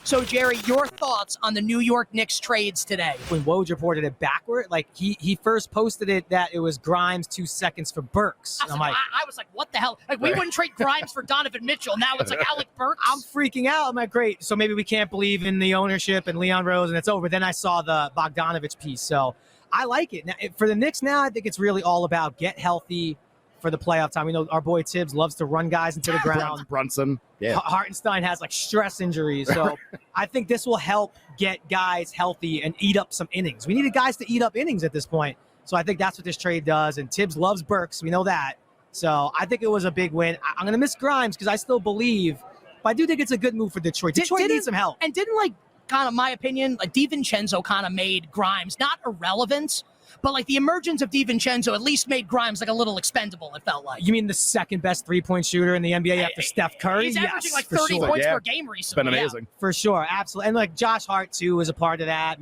So, Jerry, your thoughts on the New York Knicks trades today? When Woj reported it backward, like he first posted it that it was Grimes 2 seconds for Burks. I was like, what the hell? Like, we wouldn't trade Grimes for Donovan Mitchell. Now it's like Alec Burks. I'm freaking out. I'm like, great. So maybe we can't believe in the ownership and Leon Rose and it's over. Then I saw the Bogdanovich piece. So I like it. Now, for the Knicks now, I think it's really all about get healthy for the playoff time. We know our boy Tibbs loves to run guys into the ground. Brunson. Yeah. Hartenstein has like stress injuries. So I think this will help get guys healthy and eat up some innings. We needed guys to eat up innings at this point. So I think that's what this trade does. And Tibbs loves Burks. We know that. So I think it was a big win. I'm going to miss Grimes because I still believe, but I do think it's a good move for Detroit. Detroit needs some help. And didn't, like, kind of my opinion, like DiVincenzo kind of made Grimes not irrelevant, but like the emergence of DiVincenzo at least made Grimes like a little expendable, it felt like. You mean the second best three-point shooter in the NBA after Steph Curry? He's averaging like 30 points per game recently. It's been amazing. For sure, absolutely. And like Josh Hart too was a part of that,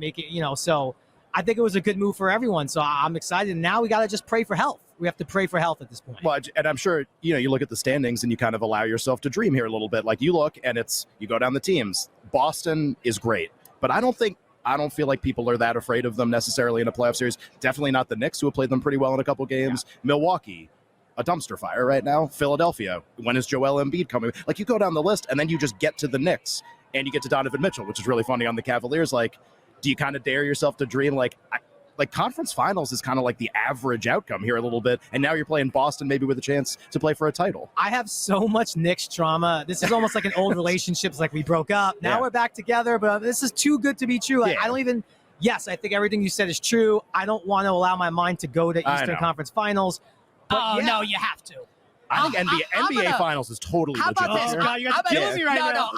so I think it was a good move for everyone. So I'm excited. And now we got to just pray for health. We have to pray for health at this point. Well, and I'm sure, you look at the standings and you kind of allow yourself to dream here a little bit. Like you look and you go down the teams. Boston is great, but I don't feel like people are that afraid of them necessarily in a playoff series. Definitely not the Knicks, who have played them pretty well in a couple games. Yeah. Milwaukee, a dumpster fire right now. Philadelphia, when is Joel Embiid coming? Like, you go down the list, and then you just get to the Knicks, and you get to Donovan Mitchell, which is really funny on the Cavaliers. Like, do you kind of dare yourself to dream? Like conference finals is kind of like the average outcome here a little bit, and now you're playing Boston maybe with a chance to play for a title. I have so much Knicks trauma. This is almost like an old relationship. It's like we broke up. Now we're back together, but this is too good to be true. Like, yes, I think everything you said is true. I don't want to allow my mind to go to Eastern Conference Finals. But no, you have to. I think NBA Finals is totally legit. How about this? God, you're killing me right now. No,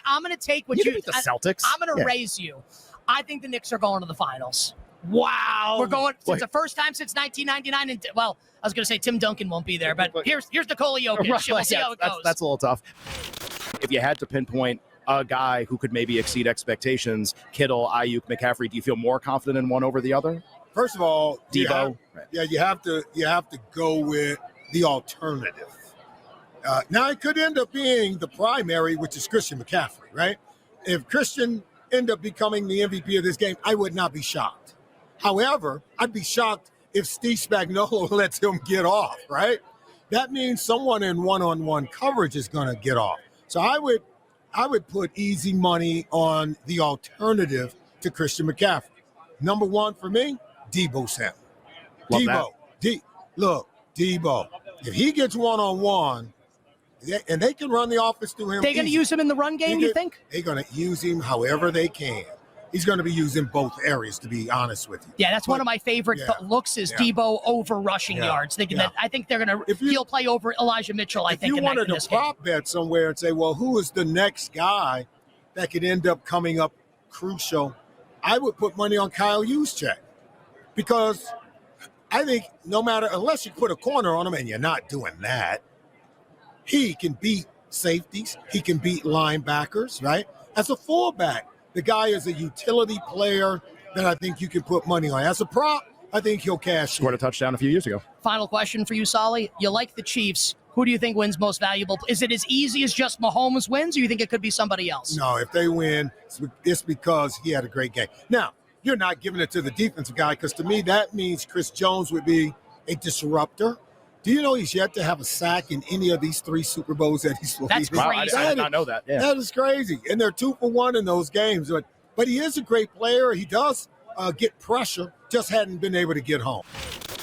I'm gonna take what you beat the Celtics. I'm gonna raise you. I think the Knicks are going to the finals. Wow. We're going. It's the first time since 1999. And I was going to say Tim Duncan won't be there, but here's Nikola Jokic. We'll see how it goes. That's a little tough. If you had to pinpoint a guy who could maybe exceed expectations, Kittle, Ayuk, McCaffrey, do you feel more confident in one over the other? First of all, Debo. You have to go with the alternative. Now it could end up being the primary, which is Christian McCaffrey, right? If Christian end up becoming the MVP of this game, I would not be shocked. However, I'd be shocked if Steve Spagnuolo lets him get off, right? That means someone in one-on-one coverage is going to get off. So I would put easy money on the alternative to Christian McCaffrey. Number one for me, Debo Samuel. Debo. If he gets one-on-one, and they can run the offense through him. They're going to use him in the run game, you think? They're going to use him however they can. He's going to be used in both areas, to be honest with you. Yeah, that's one of my favorite looks is Debo over rushing yards. I think they're going to he'll play over Elijah Mitchell, I think, if you wanted to prop game. Bet somewhere and say, well, who is the next guy that could end up coming up crucial, I would put money on Kyle Juszczyk. Because I think unless you put a corner on him, and you're not doing that, he can beat safeties. He can beat linebackers, right? As a fullback, the guy is a utility player that I think you can put money on. As a prop, I think he'll cash. Scored a touchdown a few years ago. Final question for you, Solly. You like the Chiefs. Who do you think wins most valuable? Is it as easy as just Mahomes wins, or you think it could be somebody else? No, if they win, it's because he had a great game. Now, you're not giving it to the defensive guy, because to me, that means Chris Jones would be a disruptor. Do you know he's yet to have a sack in any of these 3 Super Bowls that he's played? That's crazy. I did not know that. Yeah. That is crazy. And they're 2 for 1 in those games. But he is a great player. He does get pressure, just hadn't been able to get home.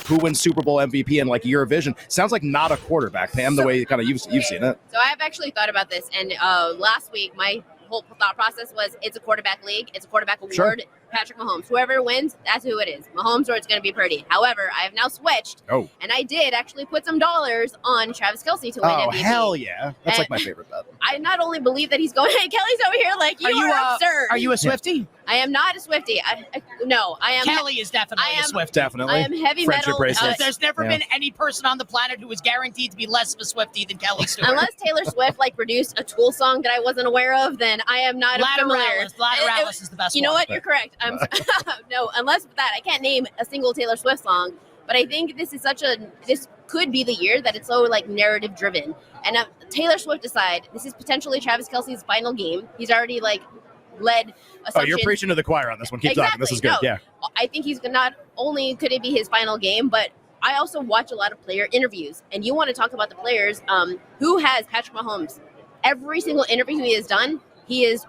Who wins Super Bowl MVP in like your vision? Sounds like not a quarterback, Pam, the way kind of you've seen it. So I've actually thought about this. And last week, my whole thought process was it's a quarterback league. It's a quarterback award. Sure. Patrick Mahomes. Whoever wins, that's who it is. Mahomes or it's going to be Purdy. However, I have now switched. Oh. And I did actually put some dollars on Travis Kelce to win MVP. Oh, hell yeah. That's like my favorite bet. I not only believe that he's going, hey, Kelly's over here like, you are absurd. Are you a Swiftie? I am not a Swiftie. No, I am. Kelly is definitely a Swiftie. Definitely. I am heavy Friendship metal. bracelets. There's never been any person on the planet who is guaranteed to be less of a Swiftie than Kelly Stewart. Unless Taylor Swift produced a Tool song that I wasn't aware of, then I am not familiar. Lateralis is the best one. You know what? You're correct. No, unless with that, I can't name a single Taylor Swift song. But I think this could be the year that it's so narrative driven. And Taylor Swift aside, this is potentially Travis Kelce's final game. He's already led Oh, assumptions. you're preaching to the choir on this one. Keep talking. This is good. No, Yeah. I think he's not only could it be his final game, but I also watch a lot of player interviews. And you want to talk about the players who has Patrick Mahomes. Every single interview he has done, he is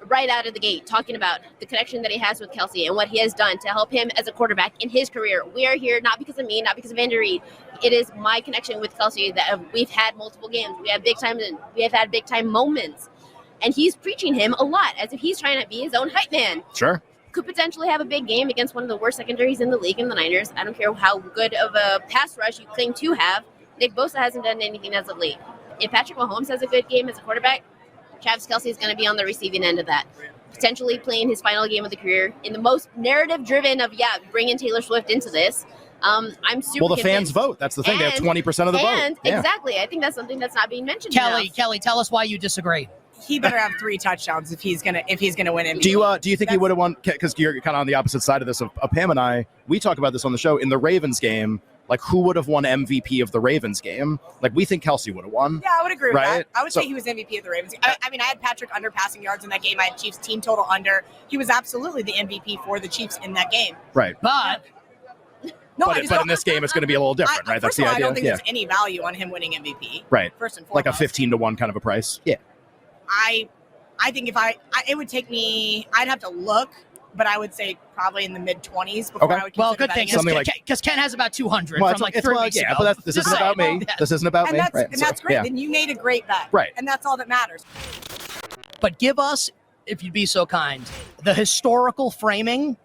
right out of the gate talking about the connection that he has with Kelsey and what he has done to help him as a quarterback in his career. We are here not because of me, not because of Andy Reid. It is my connection with Kelsey that we've had multiple games. We have had big time moments. And he's preaching him a lot as if he's trying to be his own hype man. Sure. Could potentially have a big game against one of the worst secondaries in the league in the Niners. I don't care how good of a pass rush you claim to have. Nick Bosa hasn't done anything as of late. If Patrick Mahomes has a good game as a quarterback, Travis Kelce is going to be on the receiving end of that. Potentially playing his final game of the career in the most narrative-driven of, bringing Taylor Swift into this. I'm super Well, the fans convinced. vote. That's the thing. They have 20% of the vote. And Yeah. exactly. I think that's something that's not being mentioned Kelly, enough. tell us why you disagree. He better have 3 touchdowns if he's gonna win MVP. Do you think he would have won? Because you're kind of on the opposite side of this. Of Pam and I, we talk about this on the show. In the Ravens game, like who would have won MVP of the Ravens game? Like we think Kelsey would have won. Yeah, I would agree with Right? that. I would So- say he was MVP of the Ravens. I mean, I had Patrick under passing yards in that game. I had Chiefs team total under. He was absolutely the MVP for the Chiefs in that game. Right. But No, But in this game, it's going to be a little different, right? That's First of the all, idea. I don't think Yeah. there's any value on him winning MVP. Right. First and Like foremost, a 15-1 kind of a price. Yeah. I think if it would take me. I'd have to look, but I would say probably in the mid-20s before Okay. I would well, consider good thing betting him. because Ken has about 200 Well, from like 3 weeks yeah, ago. but this Just isn't about saying. me. This isn't about me. And Right. that's great. Yeah. Then you made a great bet. Right. And that's all that matters. But give us, if you'd be so kind, the historical framing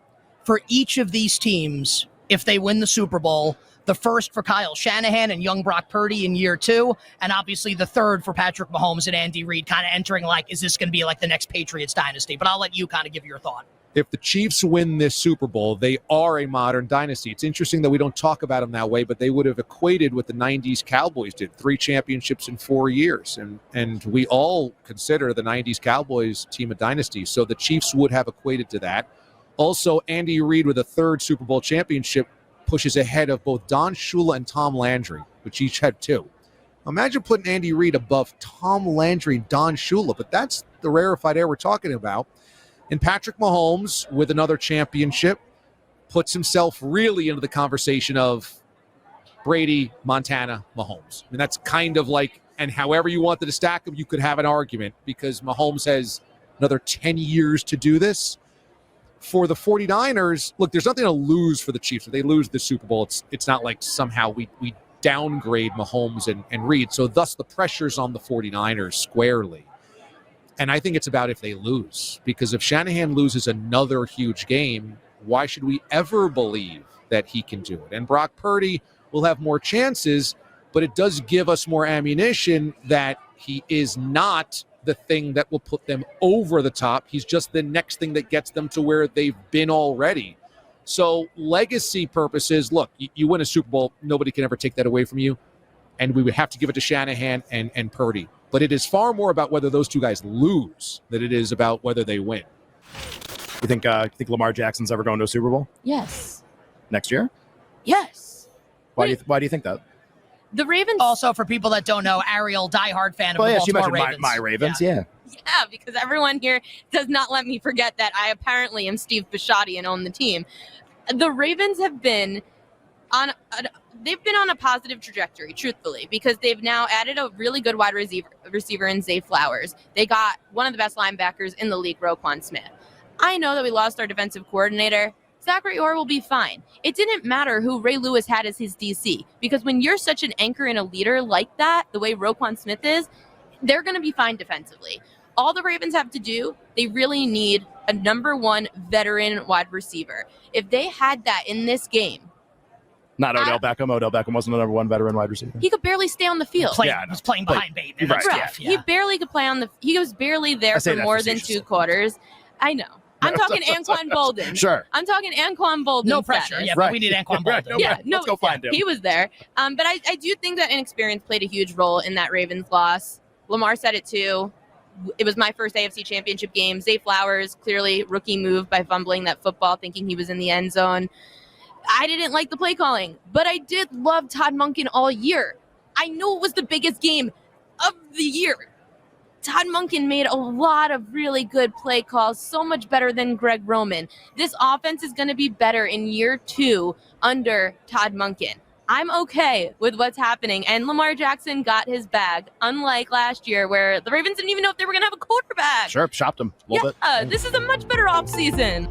for each of these teams if they win the Super Bowl. The first for Kyle Shanahan and young Brock Purdy in year 2, and obviously the third for Patrick Mahomes and Andy Reid, kind of entering like, is this going to be like the next Patriots dynasty? But I'll let you kind of give your thought. If the Chiefs win this Super Bowl, they are a modern dynasty. It's interesting that we don't talk about them that way, but they would have equated what the 90s Cowboys did, 3 championships in 4 years. And we all consider the 90s Cowboys team a dynasty. So the Chiefs would have equated to that. Also, Andy Reid with a 3rd Super Bowl championship pushes ahead of both Don Shula and Tom Landry, which each had 2. Imagine putting Andy Reid above Tom Landry and Don Shula, but that's the rarefied air we're talking about. And Patrick Mahomes, with another championship, puts himself really into the conversation of Brady, Montana, Mahomes. I mean, that's kind of like, and however you wanted to stack them, you could have an argument because Mahomes has another 10 years to do this. For the 49ers, look, there's nothing to lose for the Chiefs. If they lose the Super Bowl, it's not like somehow we downgrade Mahomes and Reid. So thus the pressure's on the 49ers squarely. And I think it's about if they lose. Because if Shanahan loses another huge game, why should we ever believe that he can do it? And Brock Purdy will have more chances, but it does give us more ammunition that he is not the thing that will put them over the top. He's just the next thing that gets them to where they've been already. So legacy purposes, look, you win a Super Bowl, nobody can ever take that away from you. And we would have to give it to Shanahan and Purdy. But it is far more about whether those two guys lose than it is about whether they win. You think Lamar Jackson's ever going to a Super Bowl Yes. next year? Yes. Why do you think that? The Ravens. Also, for people that don't know, Ariel, diehard fan of Well, the yeah, she Baltimore mentioned Ravens. my Ravens. Yeah. Yeah, because everyone here does not let me forget that I apparently am Steve Bisciotti and own the team. The Ravens have been on a positive trajectory, truthfully, because they've now added a really good wide receiver in Zay Flowers. They got one of the best linebackers in the league, Roquan Smith. I know that we lost our defensive coordinator. Zachary Orr will be fine. It didn't matter who Ray Lewis had as his DC, because when you're such an anchor and a leader like that, the way Roquan Smith is, they're going to be fine defensively. All the Ravens have to do, they really need a number 1 veteran wide receiver. If they had that in this game, Not Odell Beckham. Odell Beckham wasn't the number 1 veteran wide receiver. he could barely stay on the field. Yeah, I know. Was playing behind Bateman. Right, and yeah. stuff, He barely could play he was barely there I say for that more than facetiously. 2 quarters. I know. I'm talking Anquan Bolden. Sure. I'm talking Anquan Bolden. No pressure. status. Yeah, Right. but we need Anquan Right, Bolden. no Yeah, pressure. Let's go find him. He was there. But I do think that inexperience played a huge role in that Ravens loss. Lamar said it too. It was my first AFC Championship game. Zay Flowers, clearly rookie move by fumbling that football, thinking he was in the end zone. I didn't like the play calling, but I did love Todd Monken all year. I knew it was the biggest game of the year. Todd Monken made a lot of really good play calls, so much better than Greg Roman. This offense is going to be better in year 2 under Todd Monken. I'm okay with what's happening, and Lamar Jackson got his bag, unlike last year where the Ravens didn't even know if they were going to have a quarterback. Sure, shopped him a little bit. This is a much better offseason.